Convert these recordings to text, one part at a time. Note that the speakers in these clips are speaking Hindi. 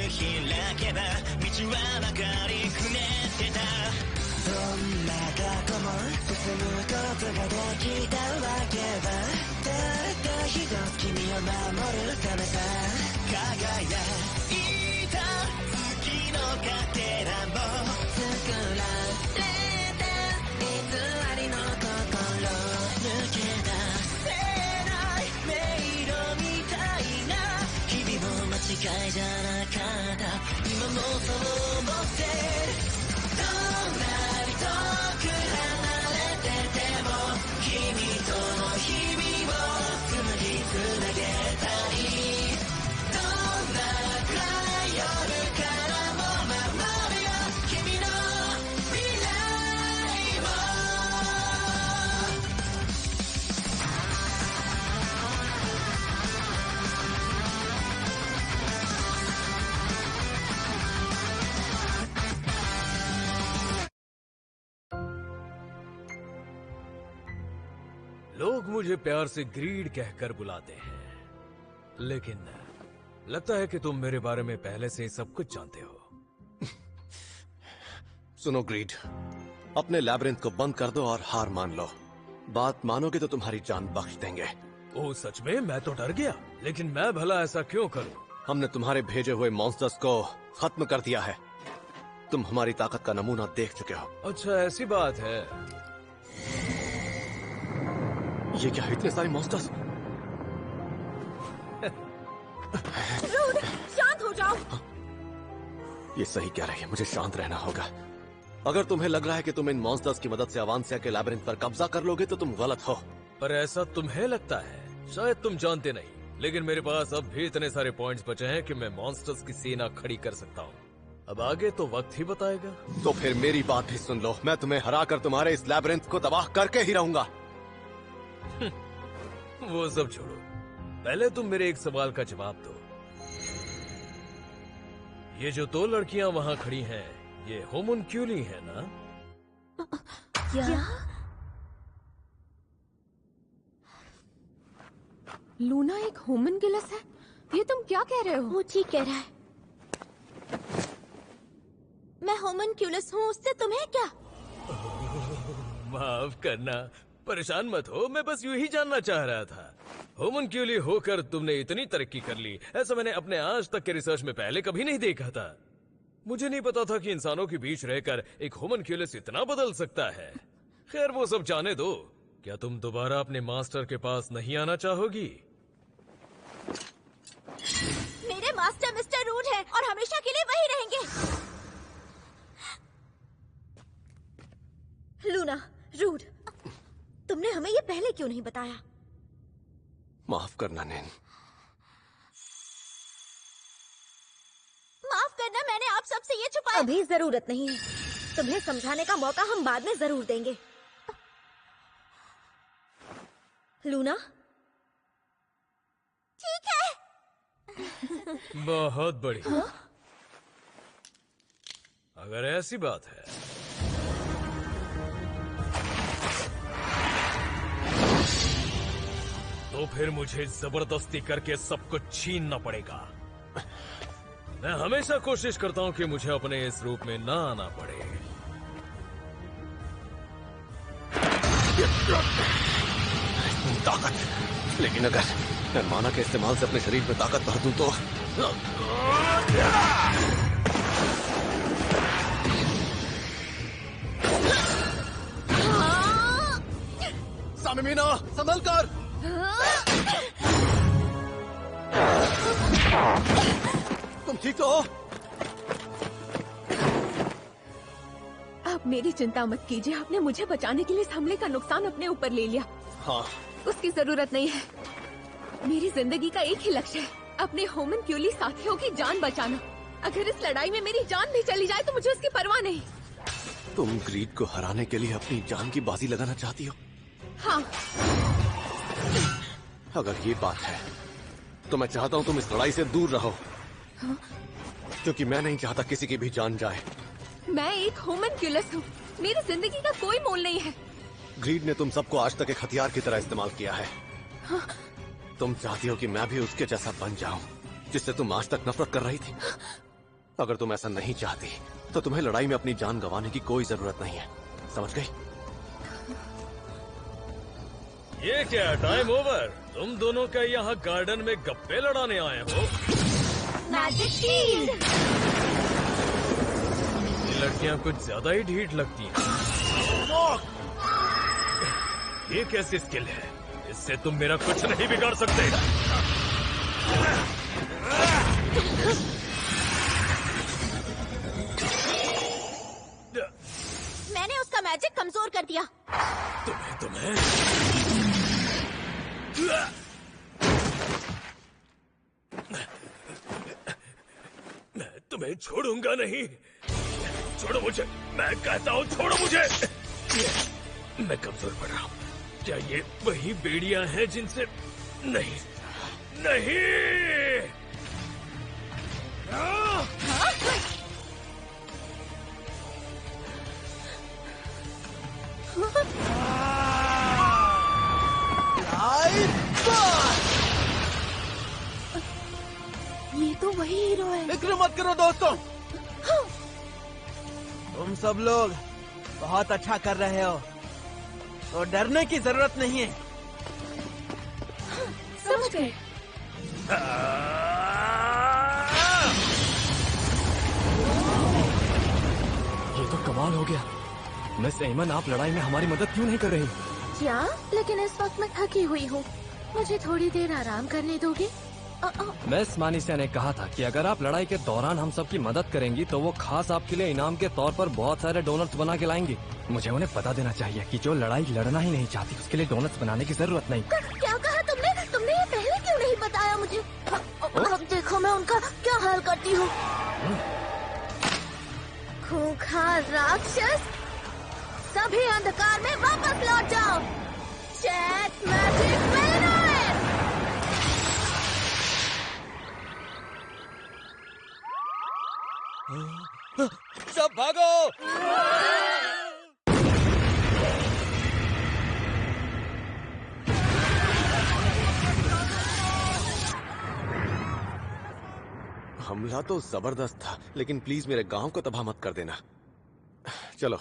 開けば道はまかりくねってたどんな過去も進むことができたわけはたった一つ君を守るためさ輝いた月のかけらも作られた偽りの心抜け出せない迷路みたいな日々も間違いじゃなかった今もそう思ってるどんなに遠く離れてても君との日々を紡ぎつなげたいどんな暗い夜からも守るよ君の未来をलोग मुझे प्यार से ग्रीड कहकर बुलाते हैं, लेकिन लगता है कि तुम मेरे बारे में पहले से सब कुछ जानते हो। सुनो ग्रीड, अपने लैब्रिंथ को बंद कर दो और हार मान लो। बात मानोगे तो तुम्हारी जान बख्श देंगे। ओ सच में? मैं तो डर गया, लेकिन मैं भला ऐसा क्यों करूं? हमने तुम्हारे भेजे हुए मॉन्स्टर्स को खत्म कर दिया है। तुम हमारी ताकत का नमूना देख चुके हो। अच्छा ऐसी बात है। ये क्या इतने सारे मॉन्स्टर्स? रूड, शांत हो जाओ। ये सही कह रही है, मुझे शांत रहना होगा। अगर तुम्हें लग रहा है कि तुम इन मॉन्स्टर्स की मदद से अवांसिया के लैबिरिंथ पर कब्जा कर लोगे तो तुम गलत हो। पर ऐसा तुम्हें लगता है, शायद तुम जानते नहीं, लेकिन मेरे पास अब भी इतने सारे पॉइंट्स बचे हैं कि मैं मॉन्स्टर्स की सेना खड़ी कर सकता हूँ। अब आगे तो वक्त ही बताएगा। तो फिर मेरी बात भी सुन लो, मैं तुम्हें हराकर तुम्हारे इस लैबिरिंथ को तबाह करके ही रहूंगा। वो सब छोड़ो, पहले तुम मेरे एक सवाल का जवाब दो। ये जो दो लड़कियां वहां खड़ी हैं, ये होमुनक्यूली है ना? क्या? लूना एक होमुनक्यूलस है? ये तुम क्या कह रहे हो? वो ठीक कह रहा है। मैं होमुनक्यूलस हूँ, उससे तुम्हें क्या? माफ करना, परेशान मत हो, मैं बस यूं ही जानना चाह रहा था। होमुनक्यूली होकर तुमने इतनी तरक्की कर ली, ऐसा मैंने अपने आज तक के रिसर्च में पहले कभी नहीं देखा था। मुझे नहीं पता था कि इंसानों के बीच रहकर एक होमुनक्यूलस इतना बदल सकता है। खैर वो सब जाने दो, क्या तुम दोबारा अपने मास्टर के पास नहीं आना चाहोगी? मेरे मास्टर मिस्टर रूड है और हमेशा के लिए वही रहेंगे। लूना, रूड, तुमने हमें ये पहले क्यों नहीं बताया? माफ करना नैन। माफ करना, मैंने आप सबसे ये छुपाया। अभी जरूरत नहीं है, तुम्हें समझाने का मौका हम बाद में जरूर देंगे। लूना, ठीक है। बहुत बढ़िया। अगर ऐसी बात है तो फिर मुझे जबरदस्ती करके सब कुछ छीनना पड़ेगा। मैं हमेशा कोशिश करता हूँ कि मुझे अपने इस रूप में ना आना पड़े। ताकत, लेकिन अगर मैं माना के इस्तेमाल से अपने शरीर में ताकत भर दूं तो सामिमीना, संभल कर। तुम ठीक तो हो? आप मेरी चिंता मत कीजिए, आपने मुझे बचाने के लिए इस हमले का नुकसान अपने ऊपर ले लिया। हाँ। उसकी जरूरत नहीं है। मेरी जिंदगी का एक ही लक्ष्य है, अपने होमुनक्यूली साथियों की जान बचाना। अगर इस लड़ाई में मेरी जान भी चली जाए तो मुझे उसकी परवाह नहीं। तुम ग्रीड को हराने के लिए अपनी जान की बाजी लगाना चाहती हो? हाँ। अगर ये बात है तो मैं चाहता हूँ तुम इस लड़ाई से दूर रहो। हाँ? क्योंकि मैं नहीं चाहता किसी की भी जान जाए। मैं एक होमुनक्यूलस हूँ, मेरी जिंदगी का कोई मोल नहीं है। ग्रीड ने तुम सबको आज तक एक हथियार की तरह इस्तेमाल किया है। हाँ? तुम चाहती हो कि मैं भी उसके जैसा बन जाऊं, जिससे तुम आज तक नफरत कर रही थी। अगर तुम ऐसा नहीं चाहती तो तुम्हें लड़ाई में अपनी जान गंवाने की कोई जरूरत नहीं है, समझ गई? ये क्या टाइम ओवर? तुम दोनों का यहाँ गार्डन में गप्पे लड़ाने आए हो? Magic shield. ये लड़कियाँ कुछ ज्यादा ही ढीठ लगती हैं। ये कैसी स्किल है? इससे तुम मेरा कुछ नहीं बिगाड़ सकते। मैंने उसका मैजिक कमजोर कर दिया। तुम्हें मैं तुम्हें छोड़ूंगा नहीं। छोड़ो मुझे, मैं कहता हूँ छोड़ो मुझे। मैं कमजोर पड़ रहा हूँ। क्या ये वही बेड़ियां हैं जिनसे? नहीं नहीं। ये तो वही हीरो है। फिक्र मत करो दोस्तों, तुम सब लोग बहुत अच्छा कर रहे हो, तो डरने की जरूरत नहीं है। समझ गए। ये तो कमाल हो गया। मिस एमन, आप लड़ाई में हमारी मदद क्यों नहीं कर रही? क्या? लेकिन इस वक्त मैं थकी हुई हूँ, मुझे थोड़ी देर आराम करने दोगे? मिस मानिसा ने कहा था कि अगर आप लड़ाई के दौरान हम सबकी मदद करेंगी तो वो खास आपके लिए इनाम के तौर पर बहुत सारे डोनट्स बना के लाएंगी। मुझे उन्हें बता देना चाहिए कि जो लड़ाई लड़ना ही नहीं चाहती उसके लिए डोनट्स बनाने की जरूरत नहीं। क्या कहा तुमने? तुमने ये पहले क्यों नहीं बताया मुझे? अब देखो मैं उनका क्या हाल करती हूँ। खूंखार राक्षस, सभी अंधकार में वापस लौट जाओ। Chat magic winner. सब भागो! हमला तो जबरदस्त था, लेकिन प्लीज मेरे गांव को तबाह मत कर देना। चलो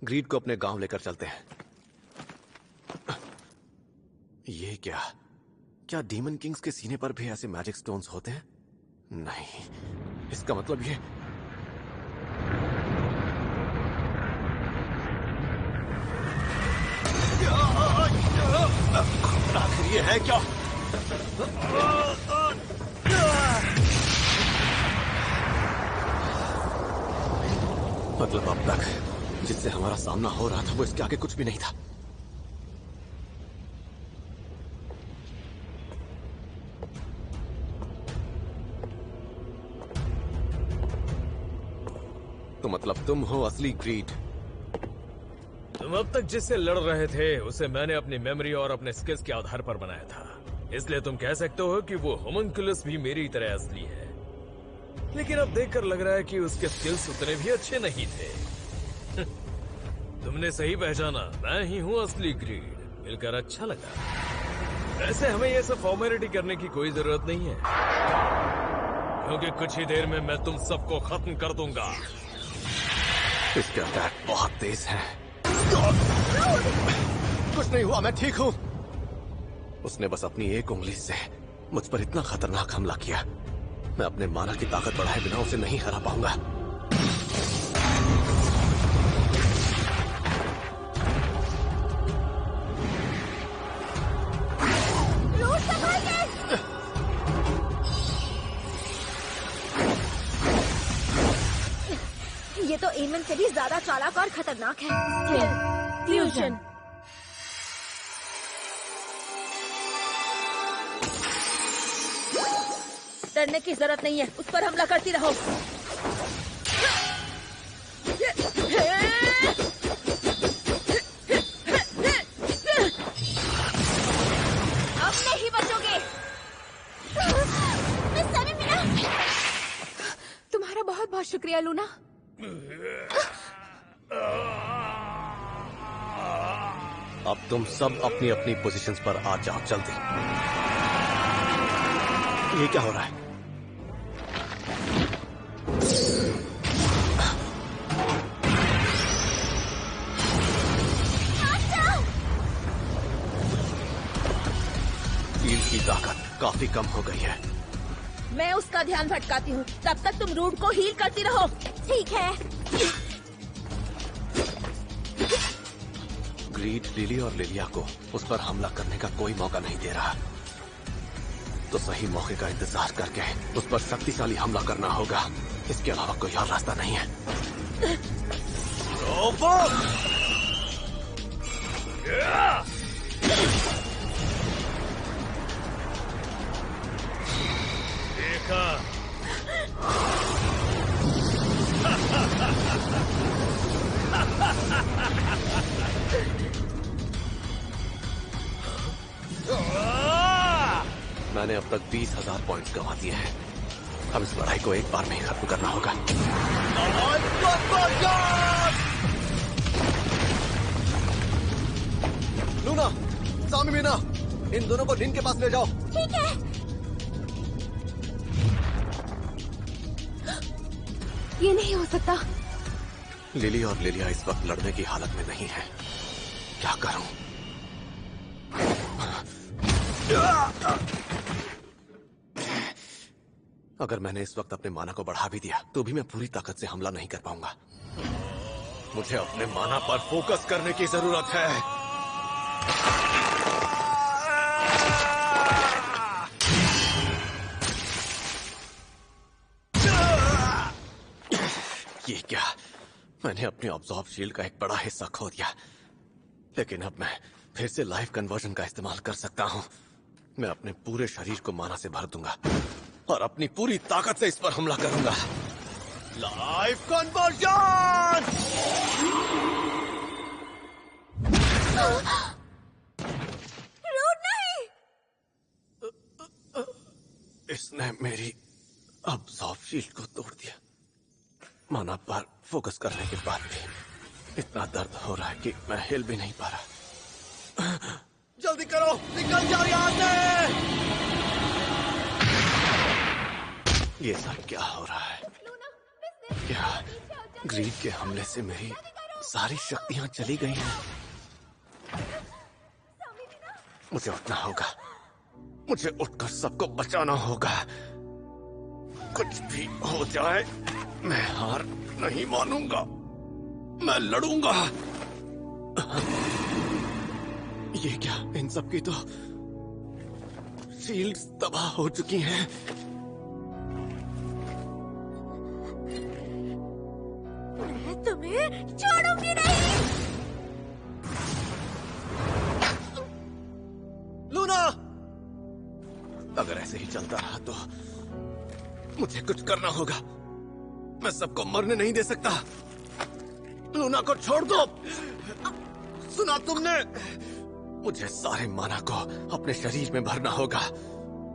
ग्रीड को अपने गांव लेकर चलते हैं। ये क्या डीमन किंग्स के सीने पर भी ऐसे मैजिक स्टोन्स होते हैं? नहीं, इसका मतलब ये आखिर ये है क्या? मतलब अब तक जिससे हमारा सामना हो रहा था वो इसके आगे कुछ भी नहीं था। तो मतलब तुम हो असली ग्रीड? तुम अब तक जिससे लड़ रहे थे उसे मैंने अपनी मेमोरी और अपने स्किल्स के आधार पर बनाया था, इसलिए तुम कह सकते हो कि वो होमनकुलस भी मेरी तरह असली है। लेकिन अब देखकर लग रहा है कि उसके स्किल्स उतने भी अच्छे नहीं थे। तुमने सही पहचाना, मैं ही हूँ असली ग्रीड। मिलकर अच्छा लगा। वैसे हमें ये सब फॉर्मेलिटी करने की कोई जरूरत नहीं है, क्योंकि कुछ ही देर में मैं तुम सबको खत्म कर दूंगा। इसका अटैक बहुत तेज है। कुछ नहीं हुआ, मैं ठीक हूँ। उसने बस अपनी एक उंगली से मुझ पर इतना खतरनाक हमला किया। मैं अपने माना की ताकत बढ़ाए बिना उसे नहीं हरा पाऊंगा। ये तो एमन से भी ज्यादा चालाक और खतरनाक है। फ्यूजन। डरने की जरूरत नहीं है, उस पर हमला करती रहो। अब नहीं बचोगे। तुम्हारा बहुत बहुत शुक्रिया लूना। अब तुम सब अपनी अपनी पोजीशंस पर आ जाओ जल्दी। ये क्या हो रहा है? ताकत काफी कम हो गई है। मैं उसका ध्यान भटकाती हूँ, तब तक तुम रूट को हील करती रहो। ठीक है। ग्रीड लिली और लिलिया को उस पर हमला करने का कोई मौका नहीं दे रहा, तो सही मौके का इंतजार करके उस पर शक्तिशाली हमला करना होगा। इसके अलावा कोई और रास्ता नहीं है। देखा। मैंने अब तक 20,000 पॉइंट्स गंवा दिए हैं। अब इस लड़ाई को एक बार में ही खत्म करना होगा। लूना, सामी मीना, इन दोनों को लिन के पास ले जाओ। ठीक है। ये नहीं हो सकता। लिली और लिलिया इस वक्त लड़ने की हालत में नहीं है। क्या करूं? अगर मैंने इस वक्त अपने माना को बढ़ा भी दिया तो भी मैं पूरी ताकत से हमला नहीं कर पाऊंगा। मुझे अपने माना पर फोकस करने की जरूरत है। ये क्या? मैंने अपने ऑब्जॉर्ब शील्ड का एक बड़ा हिस्सा खो दिया, लेकिन अब मैं फिर से लाइफ कन्वर्जन का इस्तेमाल कर सकता हूं। मैं अपने पूरे शरीर को माना से भर दूंगा और अपनी पूरी ताकत से इस पर हमला करूंगा। Life conversion! रूट नहीं। इसने मेरी ऑब्जॉर्ब शील्ड को तोड़ दिया। माना पर फोकस करने के बाद भी इतना दर्द हो रहा है कि मैं हिल भी नहीं पा रहा। जल्दी करो, निकल जाओ यहाँ से! ये सब क्या हो रहा है? क्या ग्रीड के हमले से मेरी सारी शक्तियां चली गई हैं? मुझे उठना होगा। मुझे उठकर सबको बचाना होगा। कुछ भी हो जाए मैं हार नहीं मानूंगा। मैं लड़ूंगा। ये क्या? इन सब की तो शील्ड्स तबाह हो चुकी हैं। मैं तुम्हें छोड़ूंगी नहीं। लूना, अगर ऐसे ही चलता रहा तो मुझे कुछ करना होगा। मैं सबको मरने नहीं दे सकता। लूना को छोड़ दो। सुना तुमने? मुझे सारे माना को अपने शरीर में भरना होगा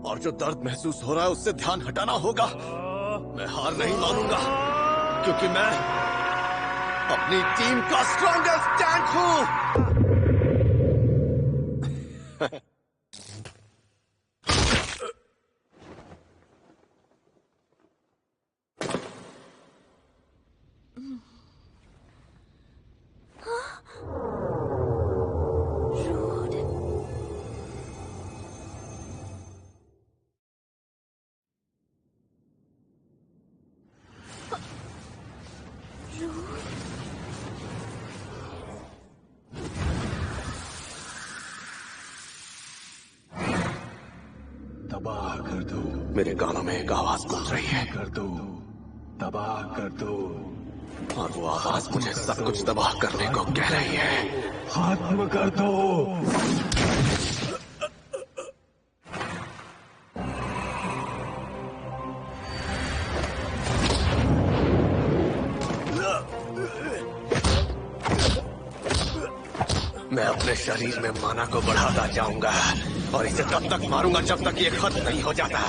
और जो दर्द महसूस हो रहा है उससे ध्यान हटाना होगा। मैं हार नहीं मानूंगा क्योंकि मैं अपनी टीम का स्ट्रॉन्गेस्ट टैंक हूं। तबाह कर दो। मेरे कानों में एक आवाज गूंज रही है। कर दो, तबाह कर दो। और वो आवाज मुझे सब कुछ तबाह करने को कह रही है। खत्म कर दो। मैं अपने शरीर में माना को बढ़ाता जाऊंगा और इसे तब तक मारूंगा जब तक ये खत्म नहीं हो जाता।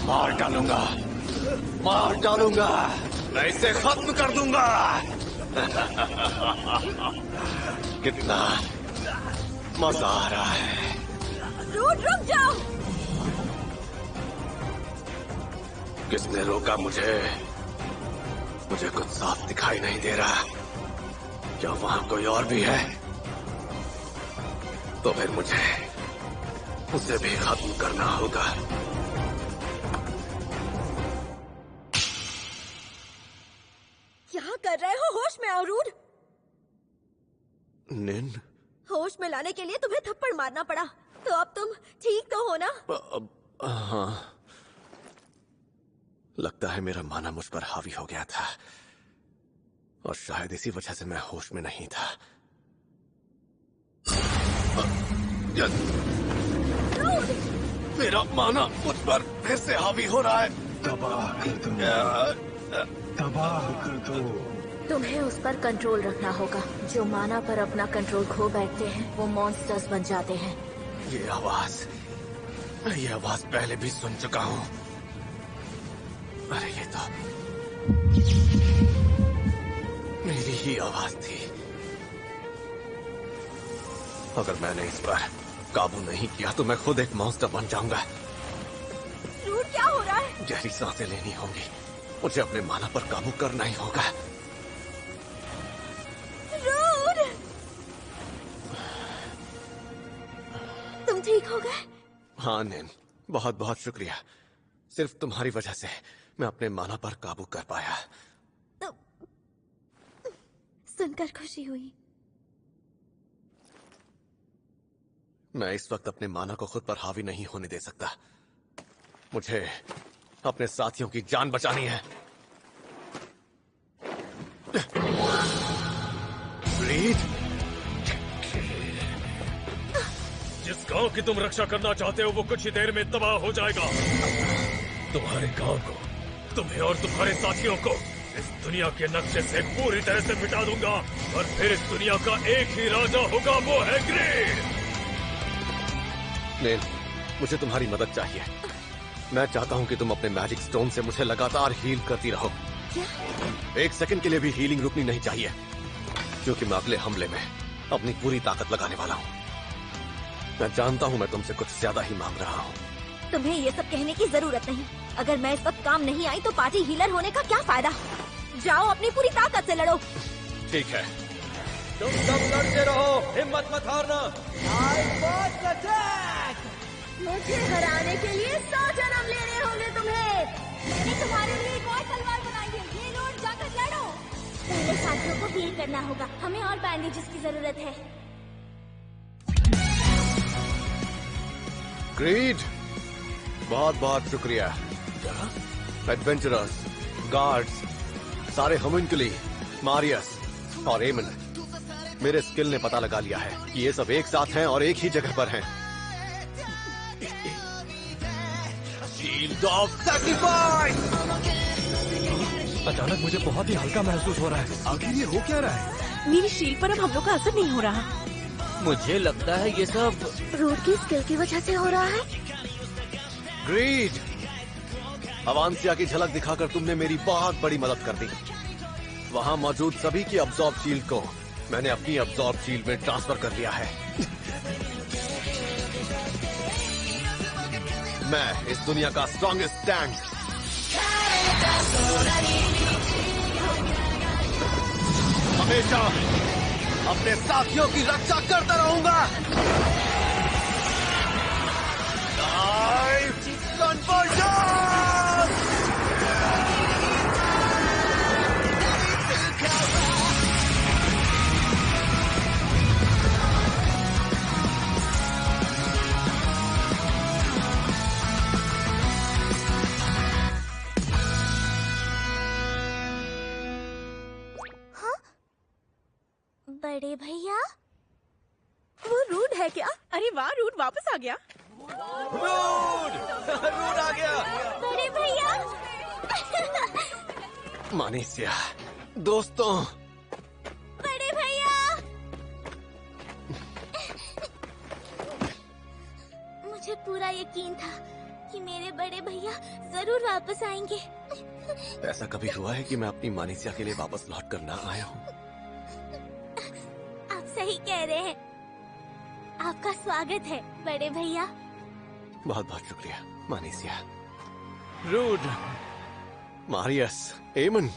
मार डालूंगा, मार डालूंगा। मैं इसे खत्म कर दूंगा। कितना मजा आ रहा है। रूट रुक जाओ। किसने रोका मुझे? मुझे कुछ साफ दिखाई नहीं दे रहा। क्या वहां कोई और भी है? तो फिर मुझे उसे भी खत्म करना होगा। क्या कर रहे हो? होश में आओ रूड। निन, होश में लाने के लिए तुम्हें थप्पड़ मारना पड़ा। तो अब तुम ठीक तो हो ना? हाँ, लगता है मेरा माना मुझ पर हावी हो गया था और शायद इसी वजह से मैं होश में नहीं था। मेरा माना मुझ पर फिर से हावी हो रहा है। तबाह कर दो, तबाह कर दो। तुम्हें उस पर कंट्रोल रखना होगा। जो माना पर अपना कंट्रोल खो बैठते हैं वो मॉन्स्टर्स बन जाते हैं। ये आवाज पहले भी सुन चुका हूँ। अरे ये तो मेरी ही आवाज थी। अगर मैंने इस पर काबू नहीं किया तो मैं खुद एक मॉन्स्टर बन जाऊंगा। रूड, क्या हो रहा है? गहरी सांसें लेनी होंगी। मुझे अपने माना पर काबू करना ही होगा। रूड, तुम ठीक हो गए? हाँ निन, बहुत बहुत शुक्रिया। सिर्फ तुम्हारी वजह से मैं अपने माना पर काबू कर पाया। तो सुनकर खुशी हुई। मैं इस वक्त अपने माना को खुद पर हावी नहीं होने दे सकता। मुझे अपने साथियों की जान बचानी है। रीड, जिस गांव की तुम रक्षा करना चाहते हो वो कुछ ही देर में तबाह हो जाएगा। तुम्हारे गांव को, तुम्हें और तुम्हारे साथियों को इस दुनिया के नक्शे से पूरी तरह से मिटा दूंगा और फिर इस दुनिया का एक ही राजा होगा, वो है ग्रीड। नेल, मुझे तुम्हारी मदद चाहिए। मैं चाहता हूं कि तुम अपने मैजिक स्टोन से मुझे लगातार हील करती रहो। क्या? एक सेकंड के लिए भी हीलिंग रुकनी नहीं चाहिए, क्योंकि मैं अगले हमले में अपनी पूरी ताकत लगाने वाला हूं। मैं जानता हूं मैं तुमसे कुछ ज्यादा ही मांग रहा हूं। तुम्हें ये सब कहने की जरूरत नहीं। अगर मैं इस वक्त काम नहीं आई तो पार्टी हीलर होने का क्या फायदा? जाओ अपनी पूरी ताकत से लड़ो। ठीक है, तुम सब लड़ते रहो, हिम्मत मत हारना। मुझे हराने के लिए 100 जन्म लेने होंगे तुम्हें। मैंने तुम्हारे लिए एक और तलवार बनाई है। ये लो, जाकर लड़ो। पहले साथियों को हील करना होगा। हमें और बैंडेजेस की जरूरत है। ग्रीड, बहुत बहुत शुक्रिया। एडवेंचरर्स, गार्ड्स, सारे होम्युनक्यूली, मारियस और एमन, मेरे स्किल ने पता लगा लिया है कि ये सब एक साथ हैं और एक ही जगह पर हैं। Shield of sacrifice! अचानक मुझे बहुत ही हल्का महसूस हो रहा है। आखिर ये हो क्या रहा है? मेरी शील्ड पर अब हम लोग का असर नहीं हो रहा। मुझे लगता है ये सब रूट की स्किल की वजह से हो रहा है। ग्रीड, अवांसिया की झलक दिखाकर तुमने मेरी बहुत बड़ी मदद कर दी। वहां मौजूद सभी की अब्जॉर्ब शील्ड को मैंने अपनी अब्जॉर्ब शील्ड में ट्रांसफर कर लिया है। मैं इस दुनिया का स्ट्रॉन्गेस्ट टैंक, हमेशा अपने साथियों की रक्षा करता रहूंगा। Life conversion! बड़े भैया, वो रूड है क्या? अरे वाह, रूट वापस आ गया। रूट आ गया। बड़े भैया। मानेसिया, दोस्तों, बड़े भैया। मुझे पूरा यकीन था कि मेरे बड़े भैया जरूर वापस आएंगे। ऐसा कभी हुआ है कि मैं अपनी मानेसिया के लिए वापस लौट कर ना आया हूँ? आप सही कह रहे हैं। आपका स्वागत है बड़े भैया। बहुत बहुत शुक्रिया मानेसिया। रूड, मारियस, एमन,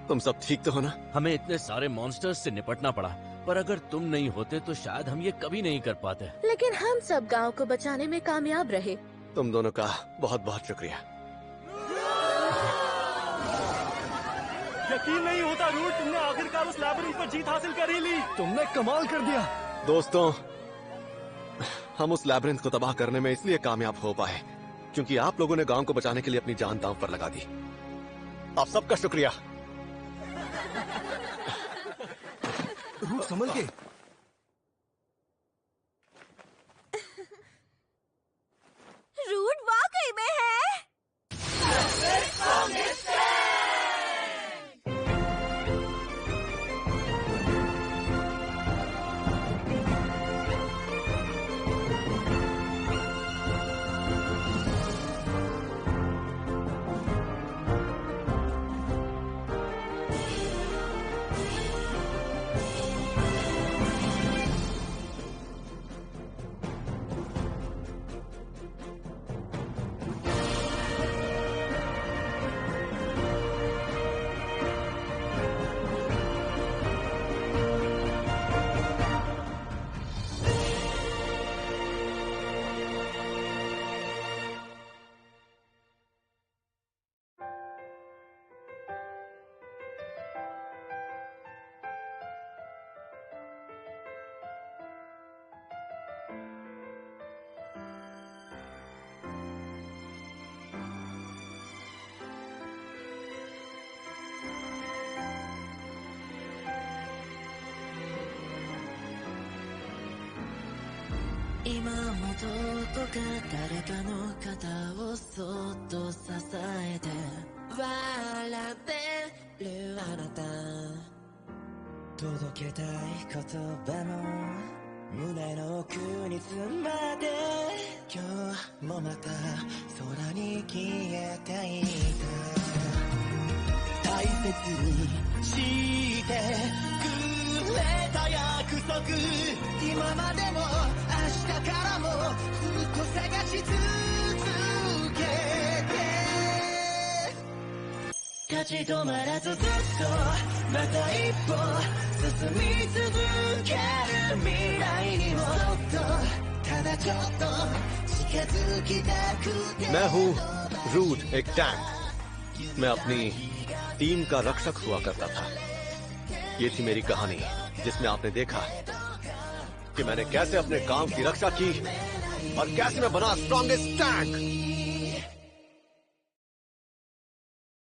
तुम सब ठीक तो हो ना? हमें इतने सारे मॉन्स्टर्स से निपटना पड़ा, पर अगर तुम नहीं होते तो शायद हम ये कभी नहीं कर पाते। लेकिन हम सब गांव को बचाने में कामयाब रहे। तुम दोनों का बहुत बहुत शुक्रिया। यकीन नहीं होता रूट, तुमने आखिरकार उस लैबिरिंथ पर जीत हासिल कर ही ली। तुमने कमाल कर दिया। दोस्तों, हम उस लैबिरिंथ को तबाह करने में इसलिए कामयाब हो पाए क्योंकि आप लोगों ने गांव को बचाने के लिए अपनी जान दांव पर लगा दी। आप सबका शुक्रिया। रूट संभल के। रूट वाकई में है।今もどこか誰かの肩をそっと支えて笑ってるあなた、届けたい言葉も胸の奥に詰まって今日もまた空に消えていた、大切にしてくれた約束、今までも明日からもずっと探し続けて、立ち止まらずずっとまた一歩進み続ける未来にもそっとただちょっと近づきたくて。 मैं हूँ रूट, एक टैंक। मैं अपनी टीम का रक्षक हुआ करता था। ये थी मेरी कहानी जिसमें आपने देखा कि मैंने कैसे अपने गांव की रक्षा की और कैसे मैं बना स्ट्रॉन्गेस्ट टैंक।